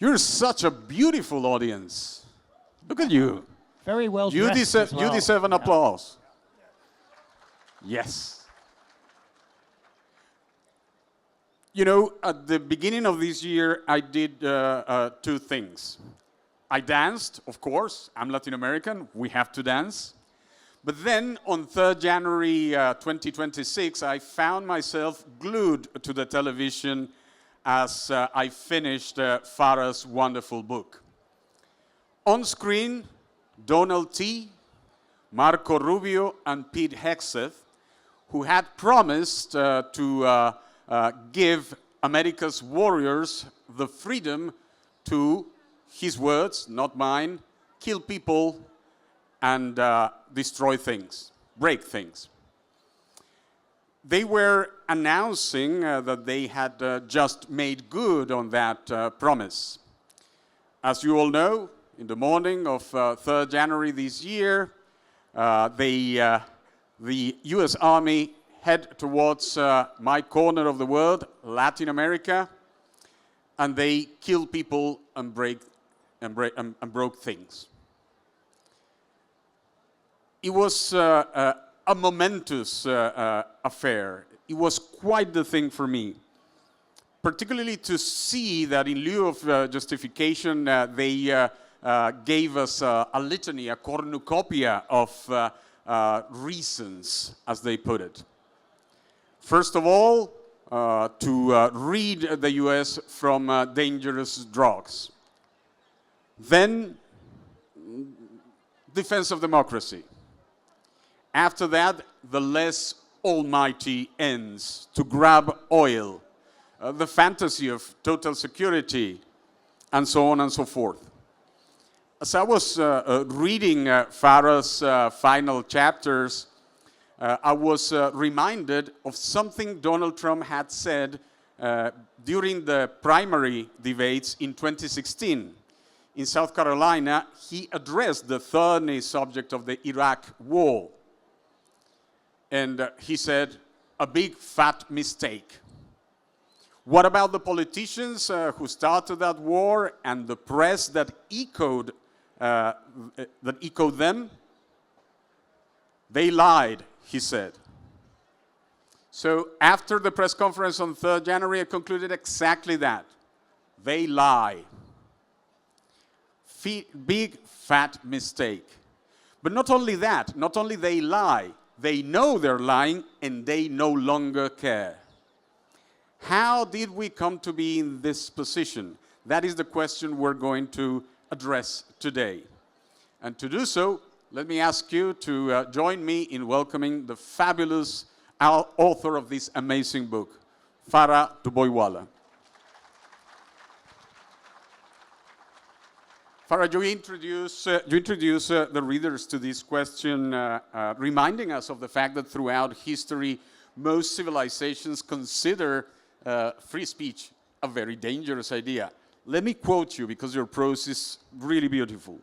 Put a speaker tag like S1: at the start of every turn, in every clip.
S1: You're such a beautiful audience. Look at you.
S2: Very well
S1: You
S2: dressed
S1: deserve,
S2: as well.
S1: you deserve an applause. Yes. You know, at the beginning of this year, I did two things. I danced, of course. I'm Latin American. We have to dance. But then on 3rd January 2026, I found myself glued to the television as I finished Fara's wonderful book. On screen, Donald T., Marco Rubio, and Pete Hegseth, who had promised to give America's warriors the freedom to, his words, not mine, kill people and destroy things, break things. They were announcing that they had just made good on that promise. As you all know, in the morning of 3rd January this year, the US Army head towards my corner of the world, Latin America, and they kill people and broke things. It was a momentous affair. It was quite the thing for me, particularly to see that in lieu of justification, they gave us a litany, a cornucopia of reasons, as they put it. First of all, to rid the US from dangerous drugs. Then, defense of democracy. After that, the less almighty ends, to grab oil, the fantasy of total security, and so on and so forth. As I was reading Fara's final chapters, I was reminded of something Donald Trump had said during the primary debates in 2016. In South Carolina, he addressed the thorny subject of the Iraq war. And he said, a big fat mistake. What about the politicians who started that war and the press that echoed them? They lied, he said. So after the press conference on 3rd January, I concluded exactly that. They lie. Big fat mistake. But not only that, not only they lie, they know they're lying and they no longer care. How did we come to be in this position? That is the question we're going to address today. And to do so, let me ask you to join me in welcoming the fabulous author of this amazing book, Fara Dabhoiwala. Fara, you introduce the readers to this question, reminding us of the fact that throughout history, most civilizations consider free speech a very dangerous idea. Let me quote you, because your prose is really beautiful.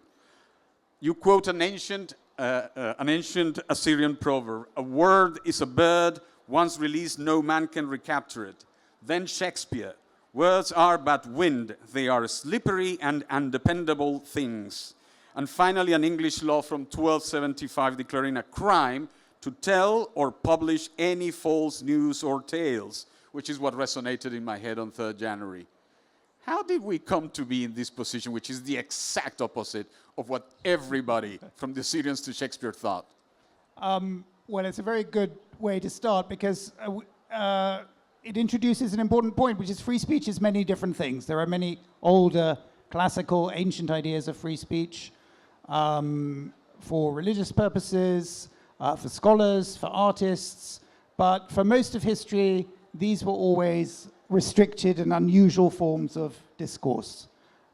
S1: You quote an ancient Assyrian proverb: a word is a bird, once released no man can recapture it. Then Shakespeare: words are but wind, they are slippery and undependable things. And finally, an English law from 1275 declaring a crime to tell or publish any false news or tales, which is what resonated in my head on 3rd January. How did we come to be in this position, which is the exact opposite of what everybody, from the Assyrians to Shakespeare, thought?
S2: Well, it's a very good way to start, because it introduces an important point, which is free speech is many different things. There are many older, classical, ancient ideas of free speech for religious purposes, for scholars, for artists. But for most of history, these were always restricted and unusual forms of discourse.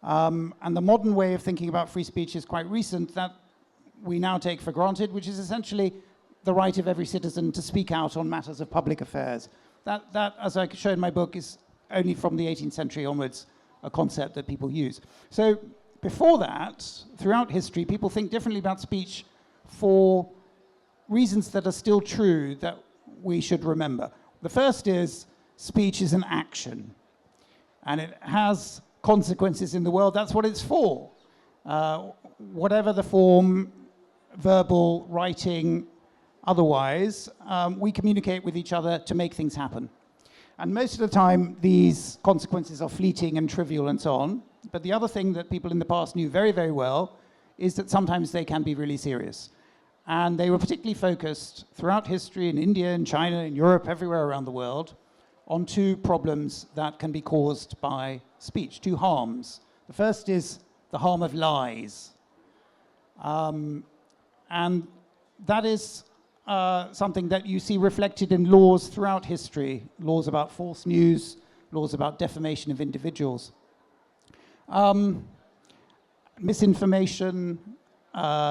S2: And the modern way of thinking about free speech is quite recent, that we now take for granted, which is essentially the right of every citizen to speak out on matters of public affairs. That, as I show in my book, is only from the 18th century onwards a concept that people use. So before that, throughout history, people think differently about speech for reasons that are still true that we should remember. The first is speech is an action, and it has consequences in the world, that's what it's for. Whatever the form, verbal, writing, otherwise, we communicate with each other to make things happen. And most of the time, these consequences are fleeting and trivial and so on. But the other thing that people in the past knew very, very well is that sometimes they can be really serious. And they were particularly focused throughout history in India, in China, in Europe, everywhere around the world, on two problems that can be caused by speech, two harms. The first is the harm of lies. And that is something that you see reflected in laws throughout history, laws about false news, laws about defamation of individuals. Misinformation,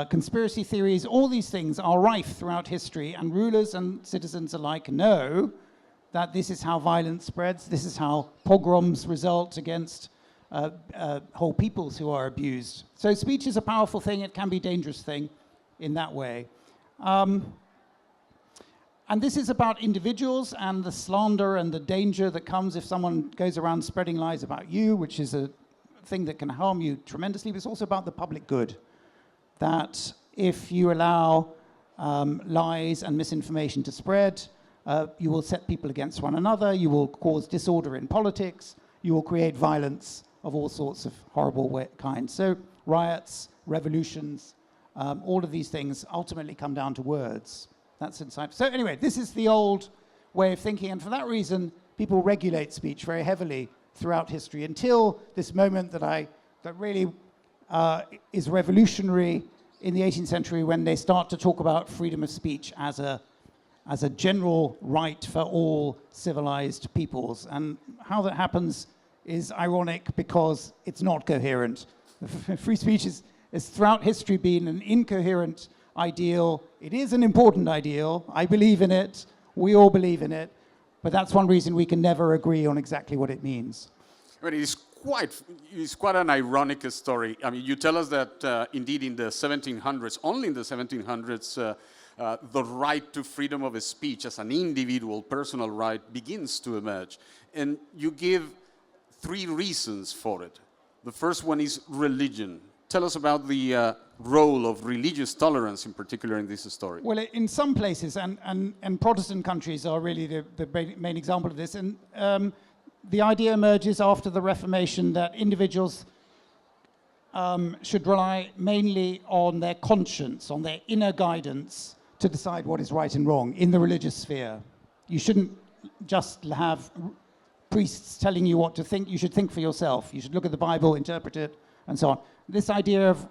S2: conspiracy theories, all these things are rife throughout history, and rulers and citizens alike know that this is how violence spreads, this is how pogroms result against whole peoples who are abused. So speech is a powerful thing, it can be a dangerous thing in that way. And this is about individuals and the slander and the danger that comes if someone goes around spreading lies about you, which is a thing that can harm you tremendously, but it's also about the public good. That if you allow lies and misinformation to spread, you will set people against one another, you will cause disorder in politics, you will create violence of all sorts of horrible kinds. So riots, revolutions, all of these things ultimately come down to words. That's inside. So anyway, this is the old way of thinking, and for that reason, people regulate speech very heavily throughout history until this moment that really is revolutionary in the 18th century, when they start to talk about freedom of speech as a general right for all civilized peoples. And how that happens is ironic because it's not coherent. Free speech has throughout history been an incoherent ideal. It is an important ideal. I believe in it. We all believe in it. But that's one reason we can never agree on exactly what it means.
S1: But it's quite an ironic story. I mean, you tell us that indeed in the 1700s, only in the 1700s, the right to freedom of speech as an individual, personal right begins to emerge. And you give 3 reasons for it. The first one is religion. Tell us about the role of religious tolerance in particular in this story.
S2: Well, in some places, and Protestant countries are really the main example of this, and the idea emerges after the Reformation that individuals should rely mainly on their conscience, on their inner guidance to decide what is right and wrong in the religious sphere. You shouldn't just have priests telling you what to think. You should think for yourself. You should look at the Bible, interpret it, and so on. This idea of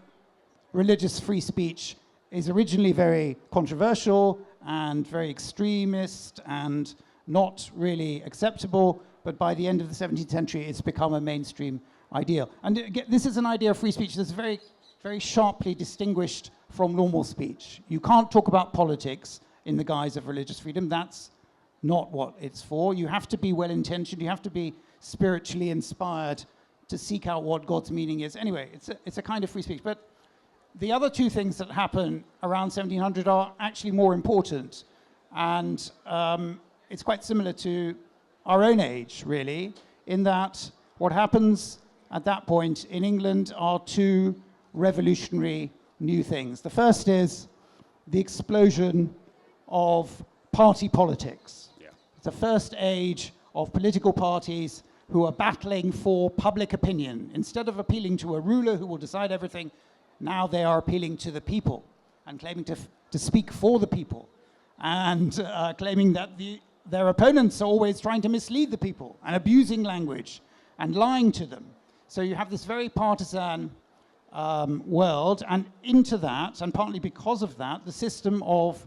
S2: religious free speech is originally very controversial and very extremist and not really acceptable, but by the end of the 17th century, it's become a mainstream ideal. And again, this is an idea of free speech that's very, very sharply distinguished from normal speech. You can't talk about politics in the guise of religious freedom. That's not what it's for. You have to be well-intentioned. You have to be spiritually inspired to seek out what God's meaning is. Anyway, it's a kind of free speech. But the other 2 things that happen around 1700 are actually more important. And it's quite similar to our own age, really, in that what happens at that point in England are 2 revolutionary new things. The first is the explosion of party politics. Yeah. It's the first age of political parties who are battling for public opinion. Instead of appealing to a ruler who will decide everything, now they are appealing to the people and claiming to speak for the people, and claiming that their opponents are always trying to mislead the people and abusing language and lying to them. So you have this very partisan world, and into that, and partly because of that, the system of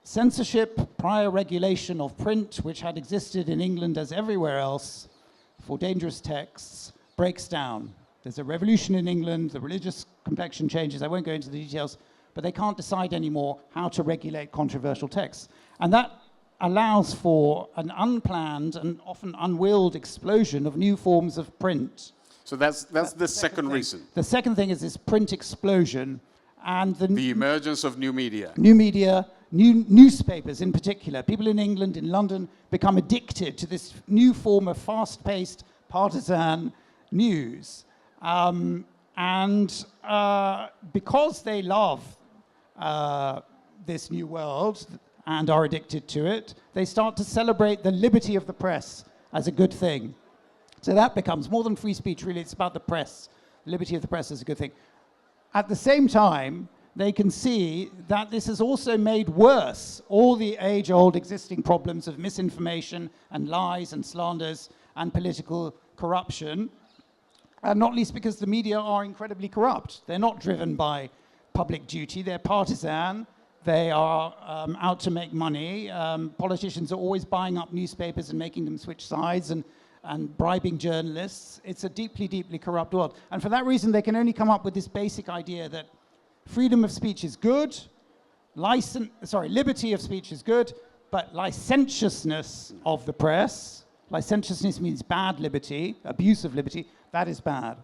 S2: censorship, prior regulation of print, which had existed in England as everywhere else for dangerous texts, breaks down. There's a revolution in England, the religious complexion changes, I won't go into the details, but they can't decide anymore how to regulate controversial texts. And that allows for an unplanned and often unwilled explosion of new forms of print.
S1: So that's the second reason.
S2: The second thing is this print explosion and the
S1: emergence of new media.
S2: New media, new newspapers in particular. People in England, in London, become addicted to this new form of fast-paced, partisan news. Because they love this new world and are addicted to it, they start to celebrate the liberty of the press as a good thing. So that becomes more than free speech, really, it's about the press. Liberty of the press is a good thing. At the same time, they can see that this has also made worse all the age-old existing problems of misinformation and lies and slanders and political corruption, and not least because the media are incredibly corrupt. They're not driven by public duty, they're partisan, they are out to make money. Politicians are always buying up newspapers and making them switch sides and bribing journalists. It's a deeply, deeply corrupt world. And for that reason, they can only come up with this basic idea that freedom of speech is good, liberty of speech is good, but licentiousness of the press, licentiousness means bad liberty, abuse of liberty, that is bad.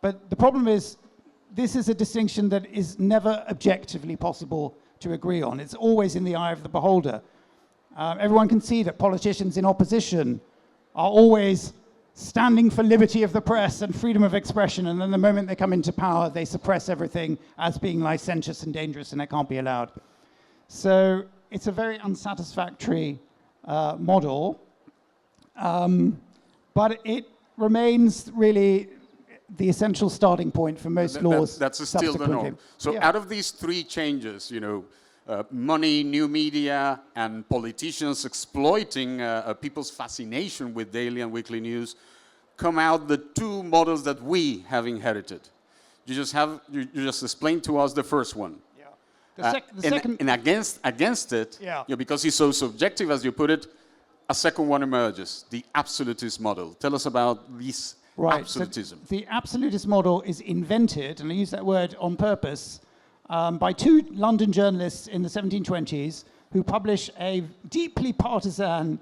S2: But the problem is, this is a distinction that is never objectively possible to agree on. It's always in the eye of the beholder. Everyone can see that politicians in opposition are always standing for liberty of the press and freedom of expression, and then the moment they come into power, they suppress everything as being licentious and dangerous, and it can't be allowed. So it's a very unsatisfactory model, but it remains really the essential starting point for most laws.
S1: That's still the norm. So out of these three changes, money, new media, and politicians exploiting people's fascination with daily and weekly news, come out the two models that we have inherited. You just explained to us the first one.
S2: Yeah. The second,
S1: and against it, because it's so subjective, as you put it, a second one emerges, the absolutist model. Tell us about this absolutism.
S2: So the absolutist model is invented, and I use that word on purpose, by two London journalists in the 1720s who publish a deeply partisan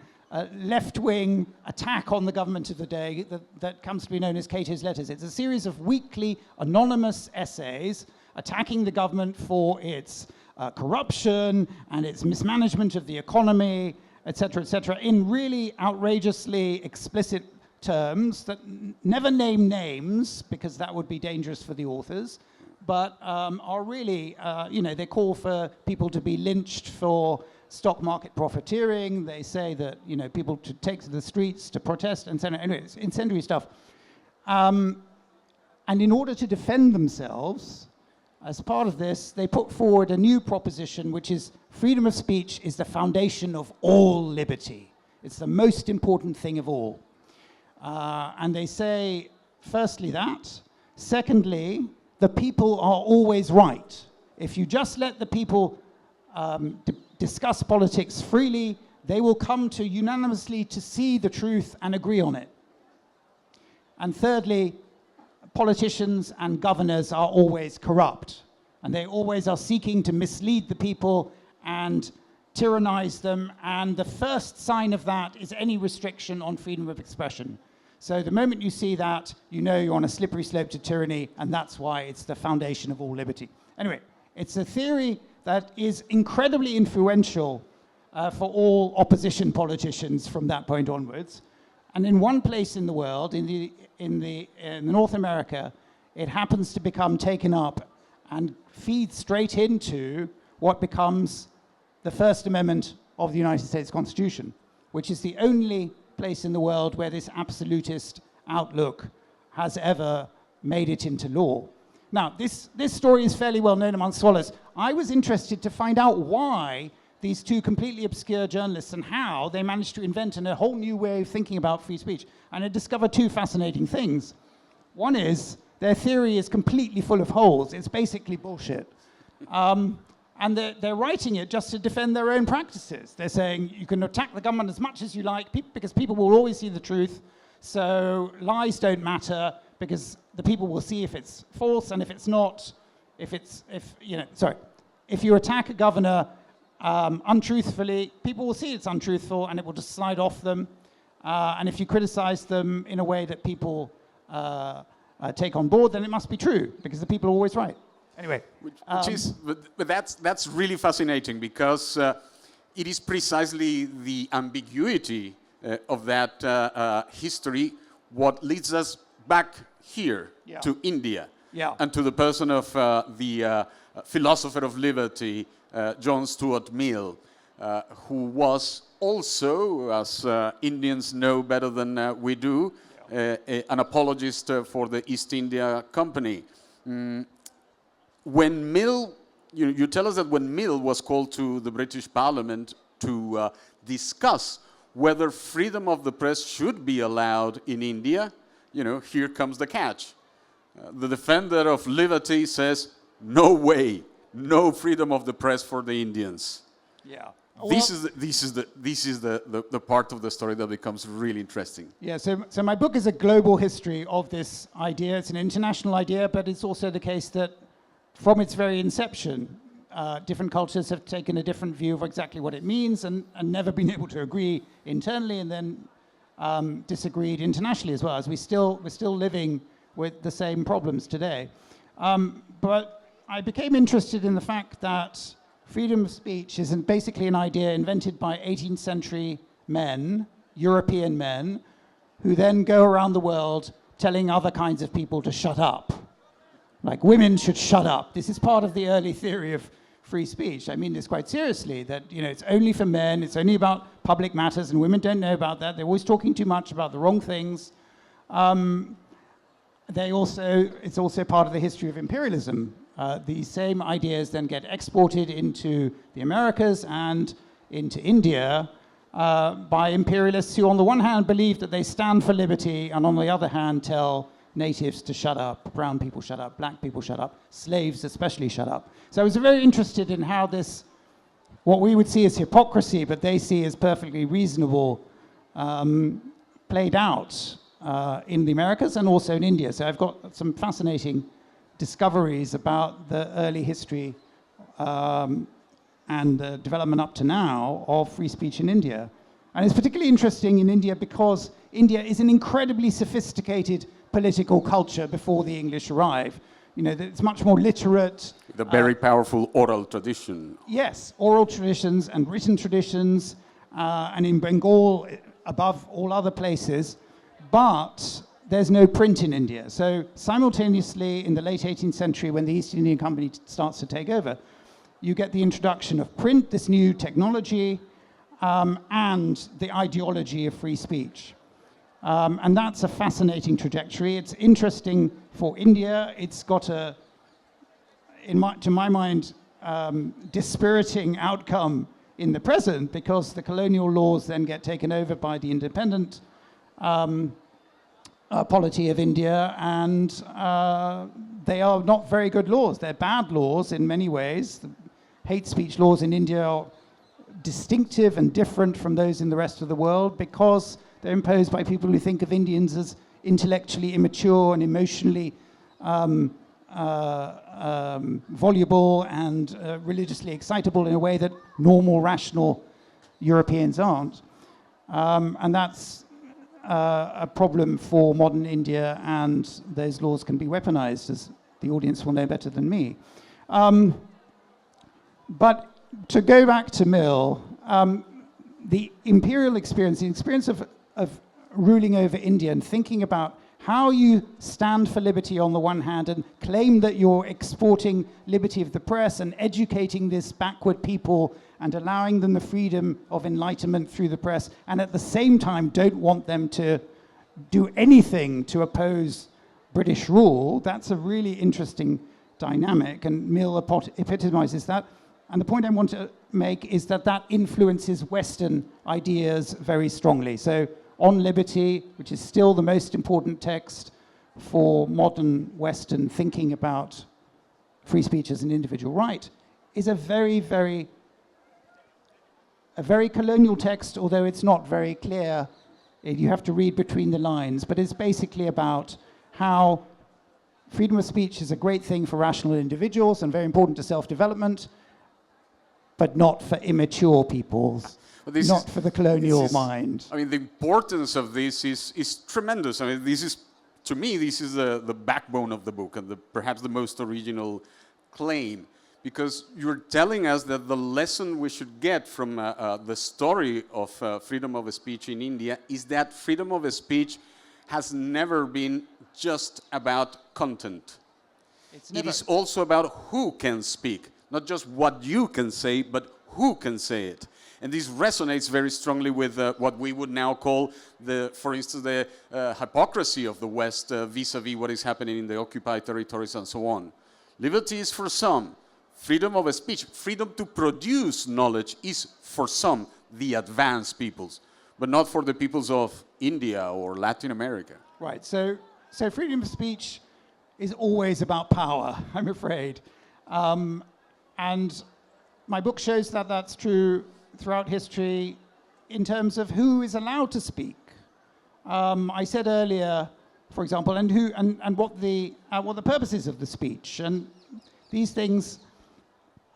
S2: left-wing attack on the government of the day that comes to be known as Cato's Letters. It's a series of weekly anonymous essays attacking the government for its corruption and its mismanagement of the economy, etc., in really outrageously explicit terms that never name names, because that would be dangerous for the authors, but are really, they call for people to be lynched for stock market profiteering. They say that, people should take to the streets to protest, and so on. Anyway, it's incendiary stuff. And in order to defend themselves, as part of this, they put forward a new proposition, which is freedom of speech is the foundation of all liberty. It's the most important thing of all. And they say, firstly, that. Secondly, the people are always right. If you just let the people discuss politics freely, they will come to unanimously to see the truth and agree on it. And thirdly, politicians and governors are always corrupt, and they always are seeking to mislead the people and tyrannize them, and the first sign of that is any restriction on freedom of expression. So the moment you see that, you know you're on a slippery slope to tyranny, and that's why it's the foundation of all liberty. Anyway, it's a theory that is incredibly influential for all opposition politicians from that point onwards. And in one place in the world, in North America, it happens to become taken up and feeds straight into what becomes the First Amendment of the United States Constitution, which is the only place in the world where this absolutist outlook has ever made it into law. Now, this story is fairly well known among scholars. I was interested to find out why these two completely obscure journalists and how they managed to invent a whole new way of thinking about free speech. And I discovered two fascinating things. One is their theory is completely full of holes. It's basically bullshit. And they're writing it just to defend their own practices. They're saying you can attack the government as much as you like because people will always see the truth. So lies don't matter because the people will see if it's false, and if it's not, if you attack a governor untruthfully, people will see it's untruthful and it will just slide off them. And if you criticize them in a way that people take on board, then it must be true because the people are always right. Anyway,
S1: but that's really fascinating because it is precisely the ambiguity of that history what leads us back here
S2: Yeah.
S1: to India
S2: Yeah.
S1: and to the person of the philosopher of liberty, John Stuart Mill, who was also, as Indians know better than we do, an apologist for the East India Company. When Mill, you tell us that when Mill was called to the British Parliament to discuss whether freedom of the press should be allowed in India, here comes the catch. The defender of liberty says, no way, no freedom of the press for the Indians.
S2: Yeah.
S1: This is the part of the story that becomes really interesting.
S2: Yeah, so my book is a global history of this idea. It's an international idea, but it's also the case that from its very inception, different cultures have taken a different view of exactly what it means and never been able to agree internally, and then disagreed internationally as well, as we're still living with the same problems today. But I became interested in the fact that freedom of speech is basically an idea invented by 18th century men, European men, who then go around the world telling other kinds of people to shut up. Like, women should shut up. This is part of the early theory of free speech. I mean this quite seriously, that it's only for men, it's only about public matters, and women don't know about that. They're always talking too much about the wrong things. It's also part of the history of imperialism. These same ideas then get exported into the Americas and into India by imperialists who, on the one hand, believe that they stand for liberty, and on the other hand, tell natives to shut up, brown people shut up, black people shut up, slaves especially shut up. So I was very interested in how this, what we would see as hypocrisy, but they see as perfectly reasonable, played out in the Americas and also in India. So I've got some fascinating discoveries about the early history and the development up to now of free speech in India. And it's particularly interesting in India because India is an incredibly sophisticated political culture before the English arrive. It's much more literate.
S1: The very powerful oral tradition.
S2: Yes, oral traditions and written traditions, and in Bengal, above all other places. But there's no print in India. So simultaneously, in the late 18th century, when the East India Company starts to take over, you get the introduction of print, this new technology, and the ideology of free speech. And that's a fascinating trajectory. It's interesting for India. It's got to my mind, dispiriting outcome in the present, because the colonial laws then get taken over by the independent polity of India, and they are not very good laws. They're bad laws in many ways. The hate speech laws in India are distinctive and different from those in the rest of the world because they're imposed by people who think of Indians as intellectually immature and emotionally voluble and religiously excitable in a way that normal, rational Europeans aren't. And that's a problem for modern India, and those laws can be weaponized, as the audience will know better than me. But to go back to Mill, the imperial experience, the experience of ruling over India and thinking about how you stand for liberty on the one hand and claim that you're exporting liberty of the press and educating this backward people and allowing them the freedom of enlightenment through the press, and at the same time don't want them to do anything to oppose British rule. That's a really interesting dynamic, and Mill epitomizes that. And the point I want to make is that that influences Western ideas very strongly. So On Liberty, which is still the most important text for modern Western thinking about free speech as an individual right, is a very colonial text, although it's not very clear. You have to read between the lines, but it's basically about how freedom of speech is a great thing for rational individuals and very important to self-development, but not for immature peoples, not for the colonial mind.
S1: I mean, the importance of this is tremendous. I mean, to me, this is the backbone of the book and perhaps the most original claim, because you're telling us that the lesson we should get from the story of freedom of speech in India is that freedom of speech has never been just about content.
S2: It's
S1: It
S2: never,
S1: is also about who can speak, not just what you can say, but who can say it. And this resonates very strongly with what we would now call, for instance, the hypocrisy of the West vis-a-vis what is happening in the occupied territories and so on. Liberty is for some. Freedom of speech, freedom to produce knowledge is for some, the advanced peoples, but not for the peoples of India or Latin America.
S2: right. So freedom of speech is always about power, I'm afraid. And my book shows that that's true throughout history in terms of who is allowed to speak. I said earlier, for example, and what the purposes of the speech. And these things,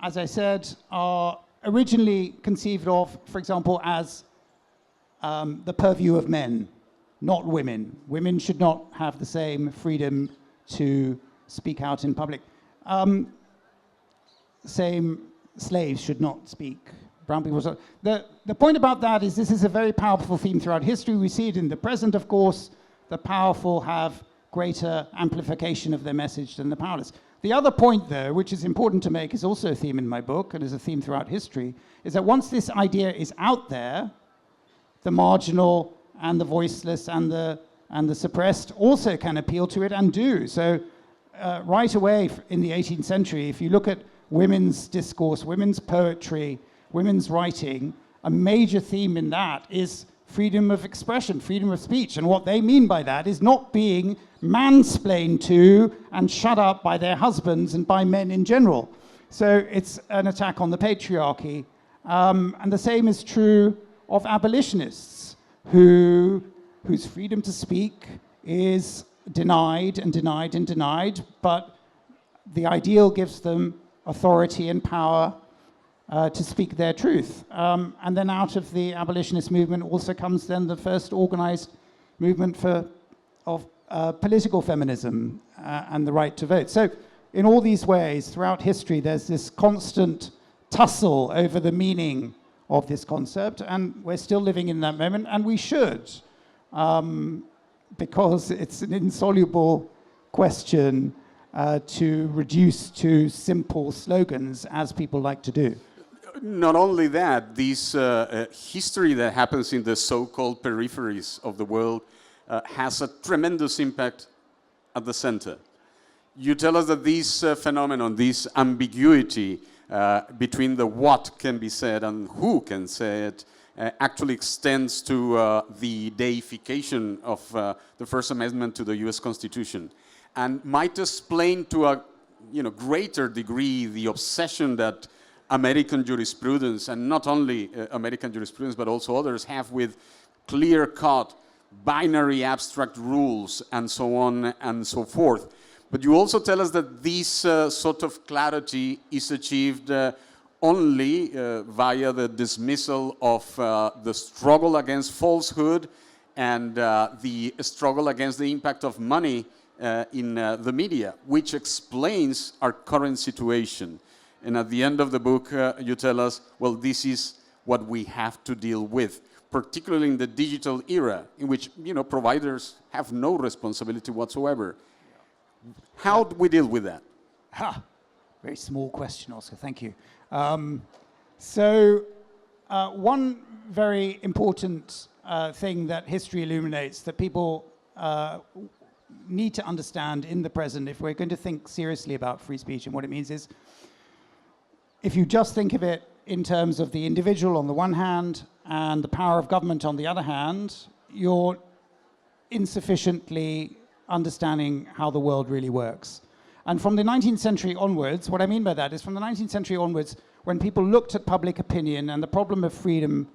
S2: as I said, are originally conceived of, for example, as the purview of men, not women. Women should not have the same freedom to speak out in public. Same slaves should not speak. Brown people. The point about that is this is a very powerful theme throughout history. We see it in the present, of course. The powerful have greater amplification of their message than the powerless. The other point, though, which is important to make, is also a theme in my book and is a theme throughout history, is that once this idea is out there, the marginal and the voiceless and the suppressed also can appeal to it and do. So right away in the 18th century, if you look at women's discourse, women's poetry, women's writing, a major theme in that is freedom of expression, freedom of speech. And what they mean by that is not being mansplained to and shut up by their husbands and by men in general. So it's an attack on the patriarchy. And the same is true of abolitionists whose freedom to speak is denied and denied and denied, but the ideal gives them authority and power to speak their truth. And then out of the abolitionist movement also comes then the first organized movement of political feminism and the right to vote. So in all these ways, throughout history, there's this constant tussle over the meaning of this concept, and we're still living in that moment, and we should, because it's an insoluble question to reduce to simple slogans, as people like to do.
S1: Not only that, this history that happens in the so-called peripheries of the world has a tremendous impact at the center. You tell us that this phenomenon, this ambiguity between the what can be said and who can say it, actually extends to the deification of the First Amendment to the U.S. Constitution, and might explain to a greater degree the obsession that American jurisprudence, and not only American jurisprudence, but also others, have with clear-cut, binary abstract rules, and so on and so forth. But you also tell us that this sort of clarity is achieved only via the dismissal of the struggle against falsehood and the struggle against the impact of money in the media, which explains our current situation. And at the end of the book, you tell us, well, this is what we have to deal with, particularly in the digital era, in which providers have no responsibility whatsoever. How do we deal with that?
S2: Very small question, Oscar. Thank you. One very important thing that history illuminates that people need to understand in the present, if we're going to think seriously about free speech and what it means, is if you just think of it in terms of the individual on the one hand and the power of government on the other hand, you're insufficiently understanding how the world really works. And from the 19th century onwards, what I mean by that is from the 19th century onwards, when people looked at public opinion and the problem of freedom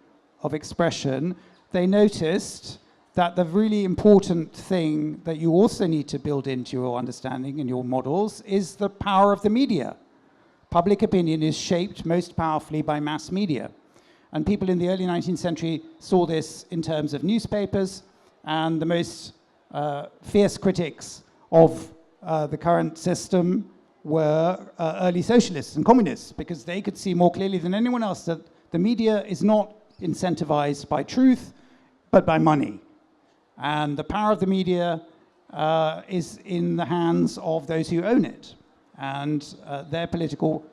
S2: of expression, they noticed that the really important thing that you also need to build into your understanding and your models is the power of the media. Public opinion is shaped most powerfully by mass media. And people in the early 19th century saw this in terms of newspapers, and the most fierce critics of the current system were early socialists and communists, because they could see more clearly than anyone else that the media is not incentivized by truth, but by money. And the power of the media is in the hands of those who own it. And their political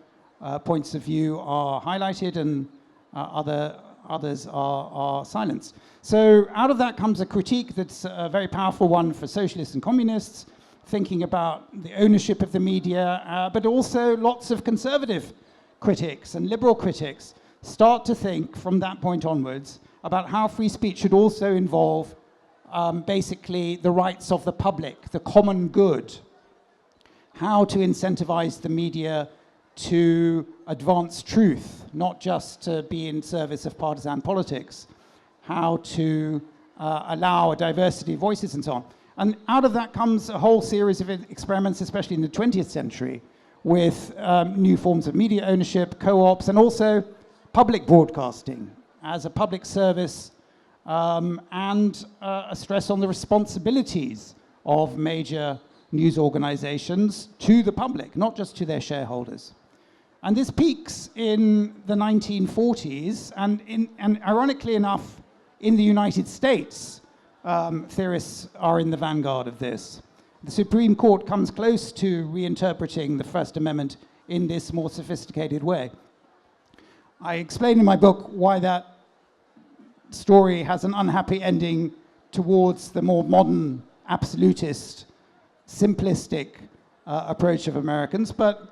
S2: points of view are highlighted and others are silenced. So out of that comes a critique that's a very powerful one for socialists and communists, thinking about the ownership of the media, but also lots of conservative critics and liberal critics start to think from that point onwards about how free speech should also involve basically the rights of the public, the common good, how to incentivize the media to advance truth, not just to be in service of partisan politics, how to allow a diversity of voices and so on. And out of that comes a whole series of experiments, especially in the 20th century, with new forms of media ownership, co-ops, and also public broadcasting as a public service, and a stress on the responsibilities of major news organizations to the public, not just to their shareholders. And this peaks in the 1940s, and ironically enough, in the United States, theorists are in the vanguard of this. The Supreme Court comes close to reinterpreting the First Amendment in this more sophisticated way. I explain in my book why that story has an unhappy ending towards the more modern, absolutist, simplistic approach of Americans. But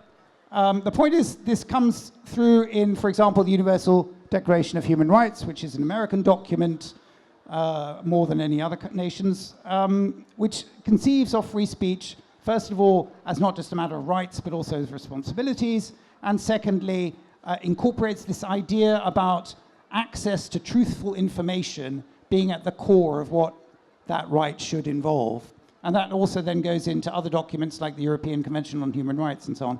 S2: the point is, this comes through in, for example, the Universal Declaration of Human Rights, which is an American document, more than any other nations, which conceives of free speech, first of all, as not just a matter of rights, but also as responsibilities, and secondly, incorporates this idea about access to truthful information being at the core of what that right should involve. And that also then goes into other documents like the European Convention on Human Rights and so on.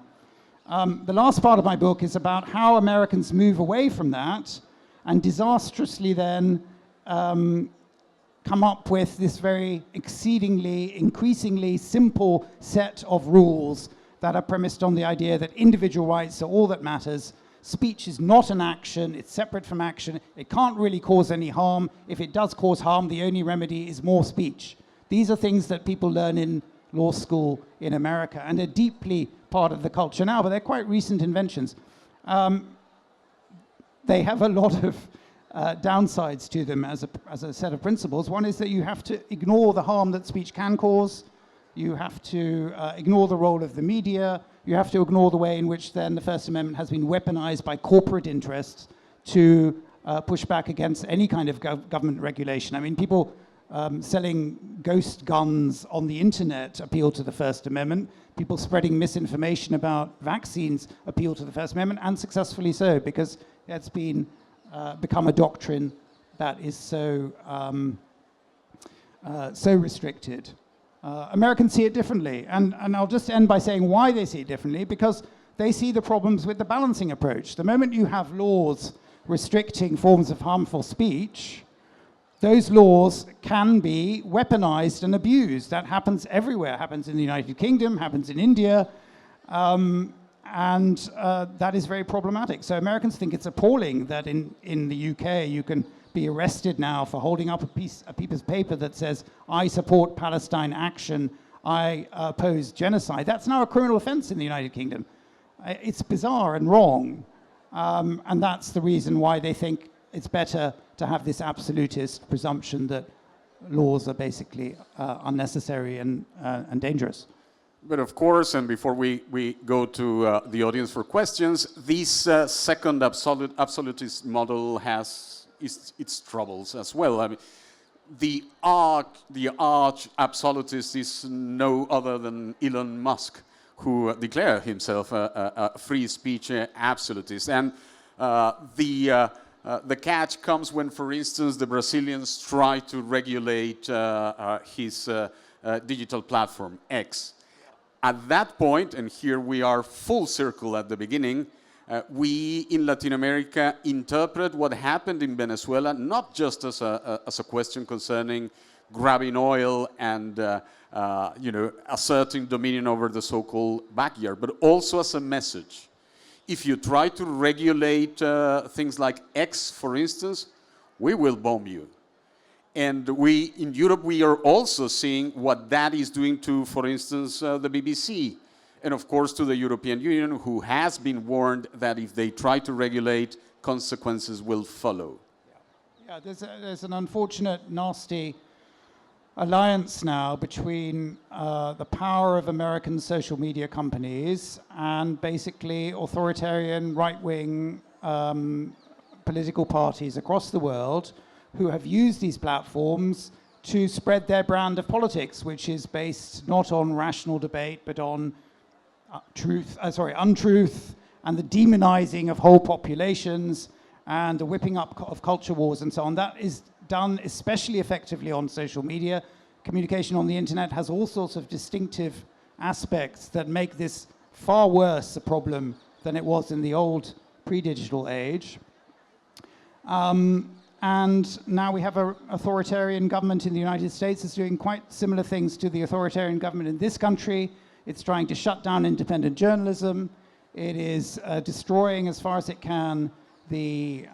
S2: The last part of my book is about how Americans move away from that and disastrously then come up with this very increasingly simple set of rules that are premised on the idea that individual rights are all that matters. Speech is not an action, it's separate from action, it can't really cause any harm. If it does cause harm, the only remedy is more speech. These are things that people learn in law school in America, and they're deeply part of the culture now, but they're quite recent inventions. They have a lot of downsides to them as a set of principles. One is that you have to ignore the harm that speech can cause. You have to ignore the role of the media. You have to ignore the way in which then the First Amendment has been weaponized by corporate interests to push back against any kind of government regulation. I mean, people selling ghost guns on the internet appeal to the First Amendment. People spreading misinformation about vaccines appeal to the First Amendment, and successfully so, because it's been become a doctrine that is so restricted. Americans see it differently, and I'll just end by saying why they see it differently, because they see the problems with the balancing approach. The moment you have laws restricting forms of harmful speech, those laws can be weaponized and abused. That happens everywhere. It happens in the United Kingdom, happens in India, and that is very problematic. So Americans think it's appalling that in the UK you can be arrested now for holding up a piece of paper that says, "I support Palestine action, I oppose genocide." That's now a criminal offense in the United Kingdom. It's bizarre and wrong. And that's the reason why they think it's better to have this absolutist presumption that laws are basically unnecessary and dangerous.
S1: But of course, and before we go to the audience for questions, this second absolutist model has its troubles as well. I mean, the arch absolutist is no other than Elon Musk, who declared himself a free speech absolutist. And the catch comes when, for instance, the Brazilians try to regulate his digital platform, X. At that point, and here we are full circle at the beginning, we in Latin America interpret what happened in Venezuela not just as a question concerning grabbing oil and asserting dominion over the so-called backyard, but also as a message. If you try to regulate things like X, for instance, we will bomb you. And in Europe, we are also seeing what that is doing to, for instance, the BBC. And of course, to the European Union, who has been warned that if they try to regulate, consequences will follow.
S2: Yeah, there's an unfortunate, nasty alliance now between the power of American social media companies and basically authoritarian right-wing political parties across the world who have used these platforms to spread their brand of politics, which is based not on rational debate, but on untruth, and the demonizing of whole populations, and the whipping up of culture wars and so on. That is done especially effectively on social media. Communication on the internet has all sorts of distinctive aspects that make this far worse a problem than it was in the old pre-digital age. And now we have an authoritarian government in the United States that's doing quite similar things to the authoritarian government in this country. It's trying to shut down independent journalism. It is destroying, as far as it can, the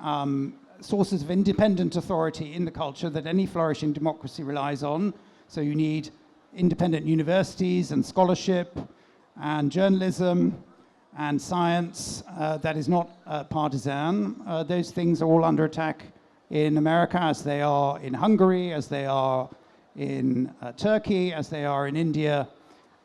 S2: sources of independent authority in the culture that any flourishing democracy relies on. So you need independent universities and scholarship and journalism and science that is not partisan. Those things are all under attack in America, as they are in Hungary, as they are in Turkey, as they are in India.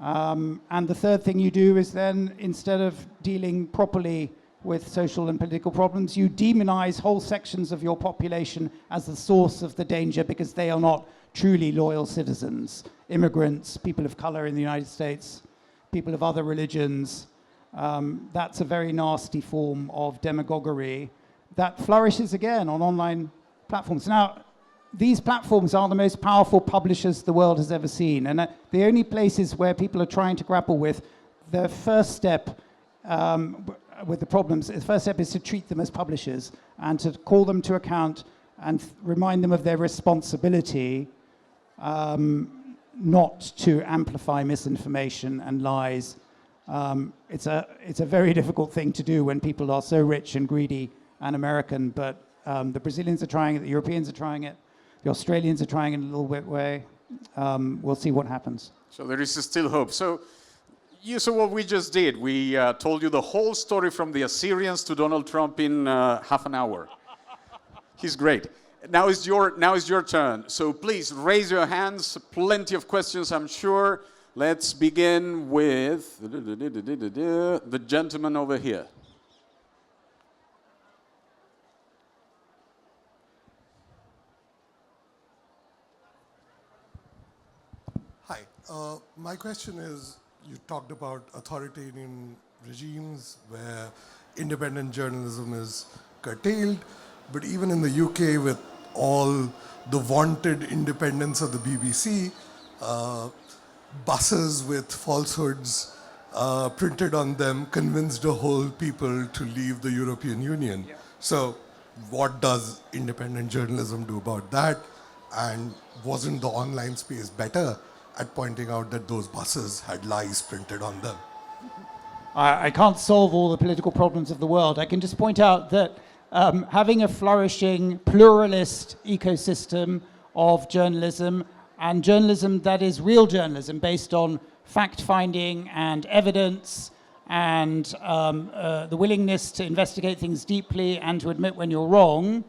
S2: And the third thing you do is then, instead of dealing properly with social and political problems, you demonize whole sections of your population as the source of the danger because they are not truly loyal citizens. Immigrants, people of color in the United States, people of other religions. That's a very nasty form of demagoguery that flourishes again on online platforms. Now, these platforms are the most powerful publishers the world has ever seen. And the only places where people are trying to grapple with the first step with the problems, the first step is to treat them as publishers and to call them to account and remind them of their responsibility not to amplify misinformation and lies. It's a very difficult thing to do when people are so rich and greedy and American, but the Brazilians are trying it, the Europeans are trying it, the Australians are trying it in a little bit way. We'll see what happens.
S1: So there is still hope. So what we just did, we told you the whole story from the Assyrians to Donald Trump in half an hour. He's great. Now is your turn. So please raise your hands. Plenty of questions, I'm sure. Let's begin with the gentleman over here.
S3: Hi. My question is, you talked about authoritarian regimes where independent journalism is curtailed, but even in the UK, with all the vaunted independence of the BBC, buses with falsehoods printed on them convinced the whole people to leave the European Union. Yeah. So what does independent journalism do about that? And wasn't the online space better at pointing out that those buses had lies printed on them?
S2: I can't solve all the political problems of the world. I can just point out that having a flourishing pluralist ecosystem of journalism, and journalism that is real journalism based on fact-finding and evidence and the willingness to investigate things deeply and to admit when you're wrong,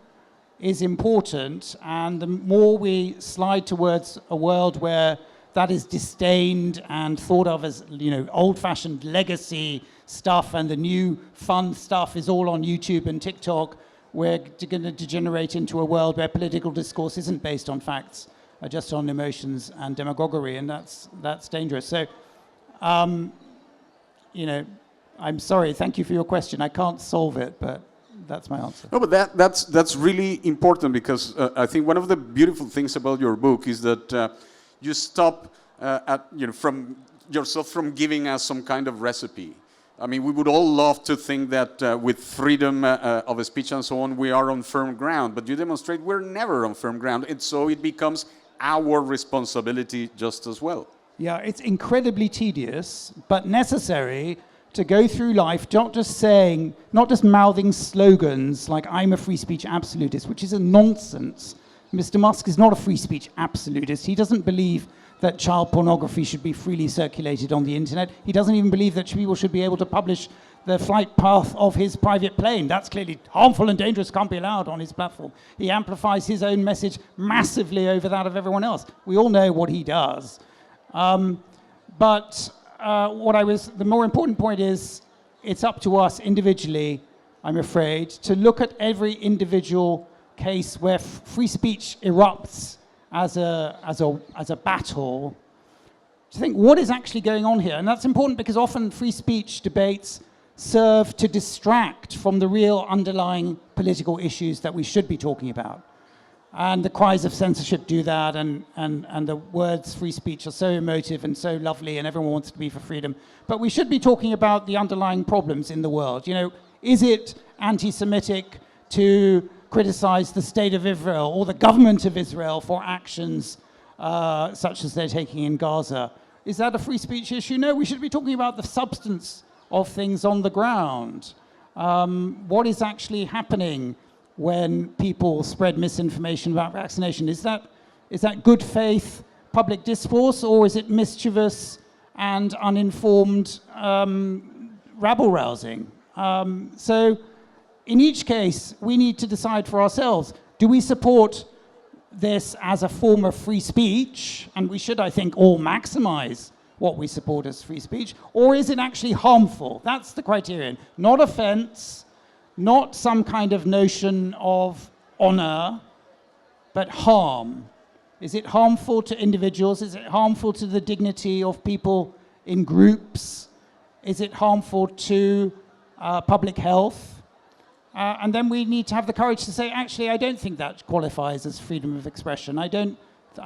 S2: is important. And the more we slide towards a world where that is disdained and thought of as, old-fashioned legacy stuff, and the new fun stuff is all on YouTube and TikTok, we're going to degenerate into a world where political discourse isn't based on facts, just on emotions and demagoguery, and that's dangerous. So, I'm sorry. Thank you for your question. I can't solve it, but that's my answer.
S1: No, but that's really important, because I think one of the beautiful things about your book is that you stop from yourself from giving us some kind of recipe. I mean, we would all love to think that with freedom of speech and so on, we are on firm ground. But you demonstrate we're never on firm ground. And so it becomes our responsibility just as well.
S2: Yeah, it's incredibly tedious, but necessary to go through life, not just mouthing slogans like "I'm a free speech absolutist," which is a nonsense Mr. Musk is not a free speech absolutist. He doesn't believe that child pornography should be freely circulated on the internet. He doesn't even believe that people should be able to publish the flight path of his private plane. That's clearly harmful and dangerous, can't be allowed on his platform. He amplifies his own message massively over that of everyone else. We all know what he does. The more important point is, it's up to us individually, I'm afraid, to look at every individual case where free speech erupts as a battle, to think what is actually going on here. And that's important because often free speech debates serve to distract from the real underlying political issues that we should be talking about. And the cries of censorship do that, and the words free speech are so emotive and so lovely, and everyone wants to be for freedom. But we should be talking about the underlying problems in the world. You know, is it anti-Semitic to criticize the state of Israel or the government of Israel for actions such as they're taking in Gaza? Is that a free speech issue? No, we should be talking about the substance of things on the ground. What is actually happening when people spread misinformation about vaccination? Is that good faith public discourse, or is it mischievous and uninformed rabble-rousing? So in each case, we need to decide for ourselves, do we support this as a form of free speech? And we should, I think, all maximize what we support as free speech, or is it actually harmful? That's the criterion. Not offense, not some kind of notion of honor, but harm. Is it harmful to individuals? Is it harmful to the dignity of people in groups? Is it harmful to public health? And then we need to have the courage to say, actually, I don't think that qualifies as freedom of expression. I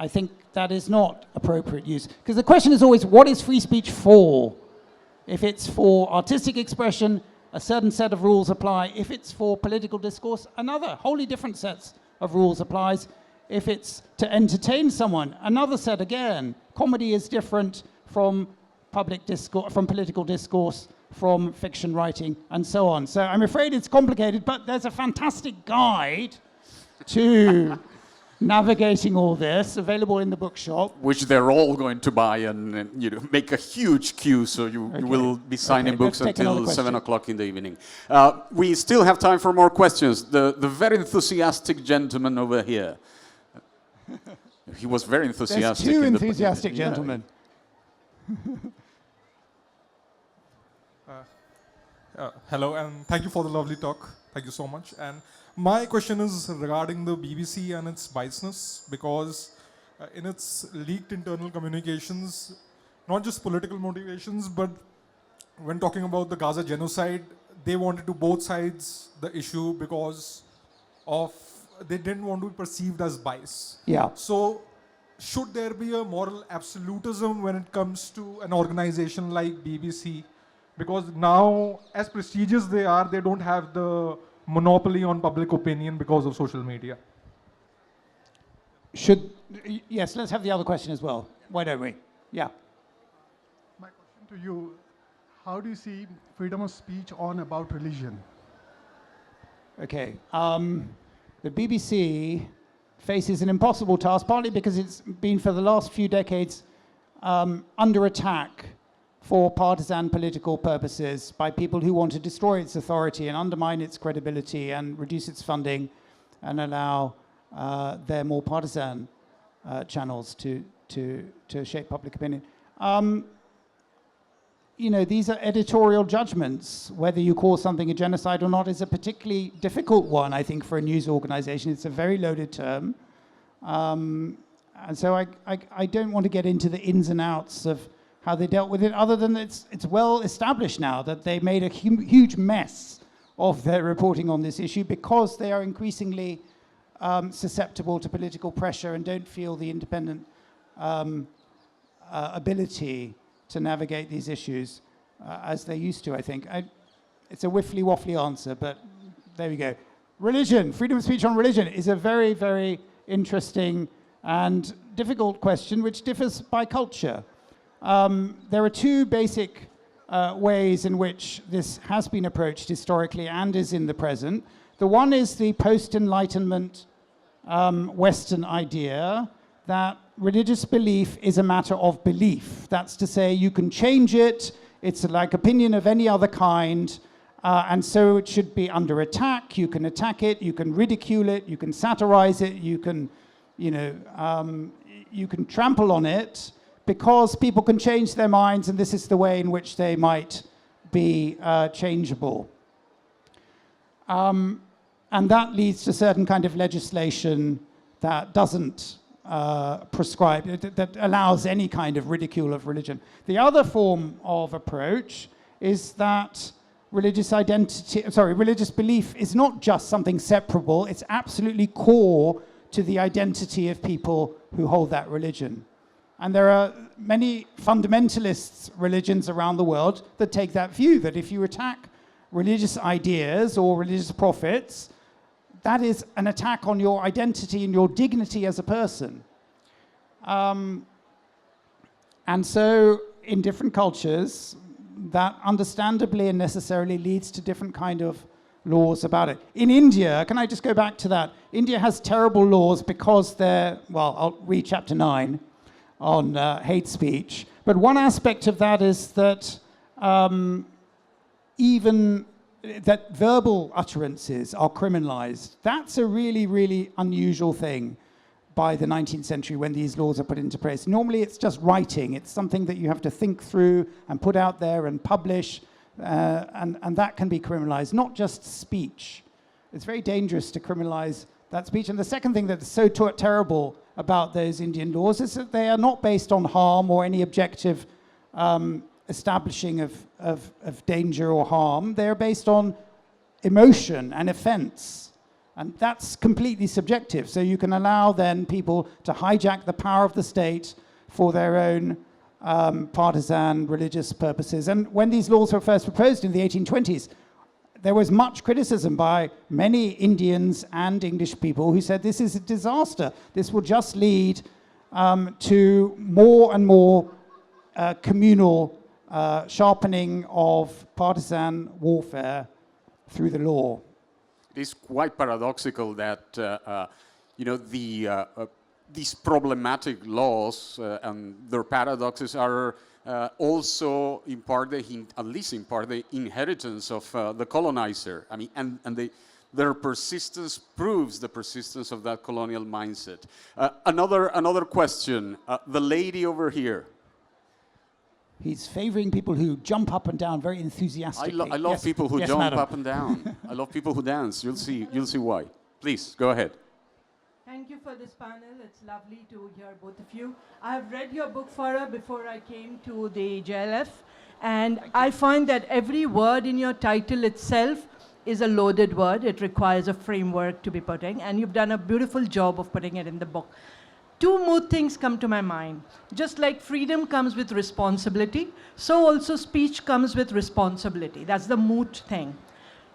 S2: think that is not appropriate use. Because the question is always, what is free speech for? If it's for artistic expression, a certain set of rules apply. If it's for political discourse, another wholly different sets of rules applies. If it's to entertain someone, another set again. Comedy is different from public discourse, from political discourse, from fiction writing, and so on. So I'm afraid it's complicated, but there's a fantastic guide to navigating all this, available in the bookshop.
S1: Which they're all going to buy and make a huge queue, so you will be signing books until 7 o'clock in the evening. We still have time for more questions. The very enthusiastic gentleman over here. He was very enthusiastic.
S2: There's two enthusiastic gentlemen.
S4: Hello, and thank you for the lovely talk. Thank you so much. And my question is regarding the BBC and its biasness, because in its leaked internal communications, not just political motivations, but when talking about the Gaza genocide, they wanted to both sides the issue because of they didn't want to be perceived as bias.
S2: Yeah.
S4: So should there be a moral absolutism when it comes to an organization like BBC? Because now, as prestigious they are, they don't have the monopoly on public opinion because of social media.
S2: Yes, let's have the other question as well. Why don't we? Yeah.
S5: My question to you, how do you see freedom of speech on about religion?
S2: Okay. The BBC faces an impossible task, partly because it's been for the last few decades under attack for partisan political purposes by people who want to destroy its authority and undermine its credibility and reduce its funding and allow their more partisan channels to shape public opinion. These are editorial judgments. Whether you call something a genocide or not is a particularly difficult one, I think, for a news organization. It's a very loaded term. And so I don't want to get into the ins and outs of how they dealt with it, other than it's well established now that they made a huge mess of their reporting on this issue because they are increasingly susceptible to political pressure and don't feel the independent ability to navigate these issues as they used to, I think. It's a whiffly-waffly answer, but there we go. Religion, freedom of speech on religion is a very, very interesting and difficult question, which differs by culture. There are two basic ways in which this has been approached historically and is in the present. The one is the post-Enlightenment Western idea that religious belief is a matter of belief. That's to say, you can change it. It's like opinion of any other kind. And so it should be under attack. You can attack it. You can ridicule it. You can satirize it. You can, you can trample on it because people can change their minds, and this is the way in which they might be changeable. And that leads to certain kind of legislation that doesn't prescribe, that allows any kind of ridicule of religion. The other form of approach is that religious belief is not just something separable, it's absolutely core to the identity of people who hold that religion. And there are many fundamentalist religions around the world that take that view, that if you attack religious ideas or religious prophets, that is an attack on your identity and your dignity as a person. And so in different cultures, that understandably and necessarily leads to different kind of laws about it. In India, can I just go back to that? India has terrible laws because I'll read chapter 9 on hate speech. But one aspect of that is that even that verbal utterances are criminalized. That's a really, really unusual thing by the 19th century when these laws are put into place. Normally it's just writing. It's something that you have to think through and put out there and publish, and that can be criminalized, not just speech. It's very dangerous to criminalize that speech. And the second thing that's so terrible about those Indian laws is that they are not based on harm or any objective establishing of danger or harm. They're based on emotion and offense. And that's completely subjective. So you can allow then people to hijack the power of the state for their own partisan religious purposes. And when these laws were first proposed in the 1820s, there was much criticism by many Indians and English people who said this is a disaster. This will just lead to more and more communal sharpening of partisan warfare through the law.
S1: It is quite paradoxical that these problematic laws and their paradoxes are also in part, at least in part, the inheritance of the colonizer. I mean, and their persistence proves the persistence of that colonial mindset. Another question. The lady over here.
S2: He's favoring people who jump up and down very enthusiastically.
S1: I love
S2: yes.
S1: people who
S2: yes,
S1: jump
S2: madam.
S1: up and down. I love people who dance. You'll see why. Please, go ahead.
S6: Thank you for this panel. It's lovely to hear both of you. I have read your book, Farah, before I came to the JLF, and I find that every word in your title itself is a loaded word. It requires a framework to be put in, and you've done a beautiful job of putting it in the book. Two more things come to my mind. Just like freedom comes with responsibility, so also speech comes with responsibility. That's the moot thing.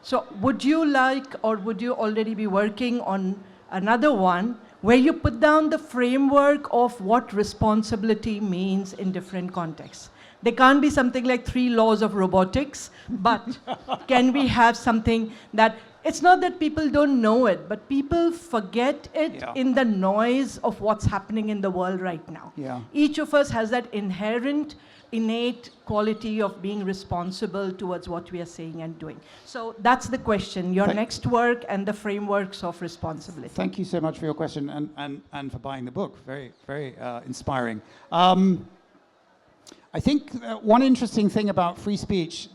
S6: So would you like, or would you already be working on another one where you put down the framework of what responsibility means in different contexts? There can't be something like 3 laws of robotics, but can we have something that, it's not that people don't know it, but people forget it in the noise of what's happening in the world right now.
S2: Yeah.
S6: Each of us has that inherent, innate quality of being responsible towards what we are saying and doing. So that's the question, your next work and the frameworks of responsibility.
S2: Thank you so much for your question and for buying the book. Very, very inspiring. I think one interesting thing about free speech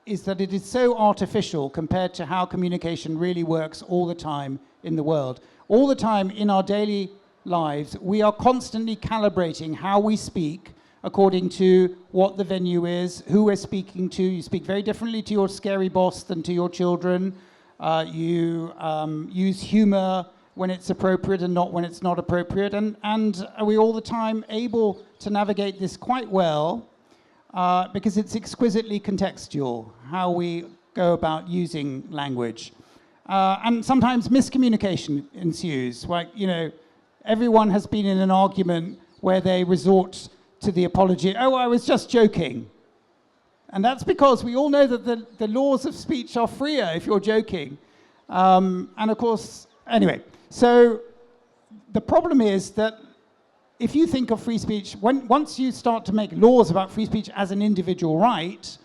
S2: is that it is so artificial compared to how communication really works all the time in the world. All the time in our daily lives, we are constantly calibrating how we speak according to what the venue is, who we're speaking to. You speak very differently to your scary boss than to your children. You use humor when it's appropriate and not when it's not appropriate. And are we all the time able to navigate this quite well because it's exquisitely contextual, how we go about using language. And sometimes miscommunication ensues. Like, everyone has been in an argument where they resort to the apology, oh, I was just joking. And that's because we all know that the laws of speech are freer if you're joking. And of course, anyway, so the problem is that if you think of free speech, once you start to make laws about free speech as an individual right,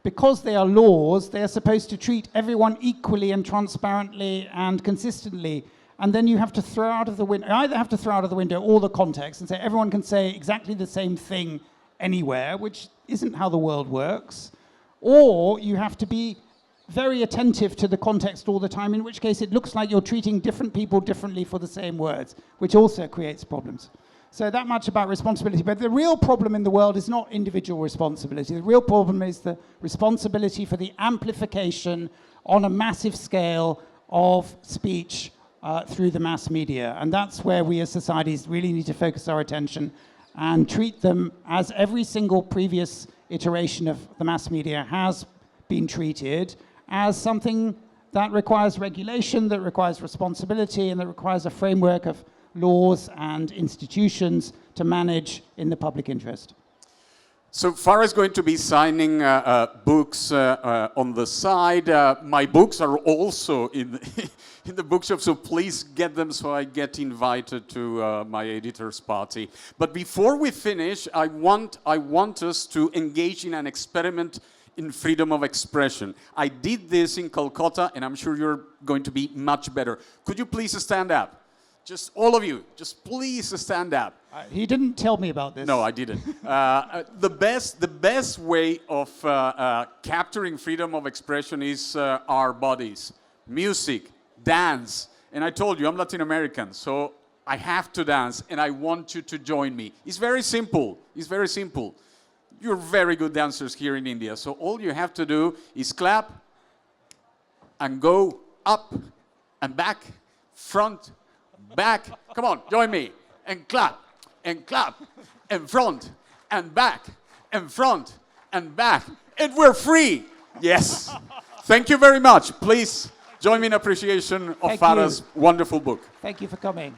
S2: because they are laws, they are supposed to treat everyone equally and transparently and consistently. And then you have to throw out of the window, either have to throw out of the window all the context and say everyone can say exactly the same thing anywhere, which isn't how the world works, or you have to be very attentive to the context all the time, in which case it looks like you're treating different people differently for the same words, which also creates problems. So that much about responsibility. But the real problem in the world is not individual responsibility. The real problem is the responsibility for the amplification on a massive scale of speech through the mass media. And that's where we as societies really need to focus our attention and treat them as every single previous iteration of the mass media has been treated, as something that requires regulation, that requires responsibility, and that requires a framework of laws and institutions to manage in the public interest.
S1: So Fara is going to be signing books on the side. My books are also in in the bookshop, so please get them so I get invited to my editor's party. But before we finish, I want us to engage in an experiment in freedom of expression. I did this in Calcutta, and I'm sure you're going to be much better. Could you please stand up? Just all of you, just please stand up.
S2: He didn't tell me about this.
S1: No, I didn't. The best way of capturing freedom of expression is our bodies. Music, dance. And I told you, I'm Latin American, so I have to dance, and I want you to join me. It's very simple. It's very simple. You're very good dancers here in India, so all you have to do is clap and go up and back, front, back. Come on, join me. And clap, and front, and back, and front, and back. And we're free. Yes. Thank you very much. Please join me in appreciation of Fara's wonderful book.
S2: Thank you for coming.